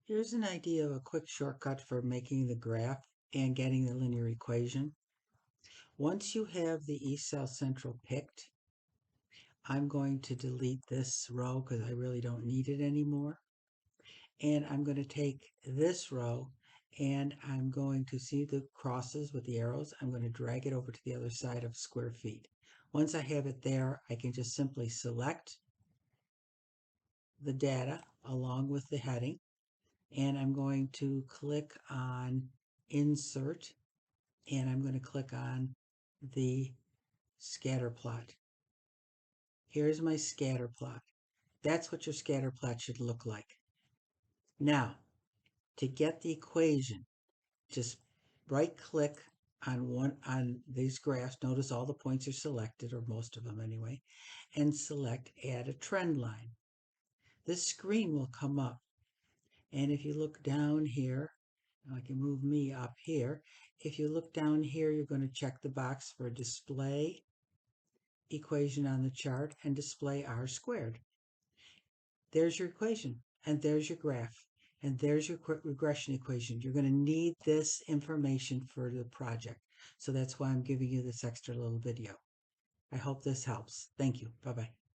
Here's an idea of a quick shortcut for making the graph and getting the linear equation. Once you have the East South Central picked, I'm going to delete this row because I really don't need it anymore. And I'm going to take this row and I'm going to see the crosses with the arrows. I'm going to drag it over to the other side of square feet. Once I have it there, I can just simply select the data along with the heading, and I'm going to click on Insert, and I'm going to click on the scatter plot. Here's my scatter plot. That's what your scatter plot should look like. Now, to get the equation, just right click on these graphs. Notice all the points are selected, or most of them anyway, and select Add a Trend Line. This screen will come up, and if you look down here, I can move me up here. If you look down here, you're going to check the box for Display Equation on the chart and Display R squared. There's your equation, and there's your graph, and there's your regression equation. You're going to need this information for the project. So that's why I'm giving you this extra little video. I hope this helps. Thank you. Bye-bye.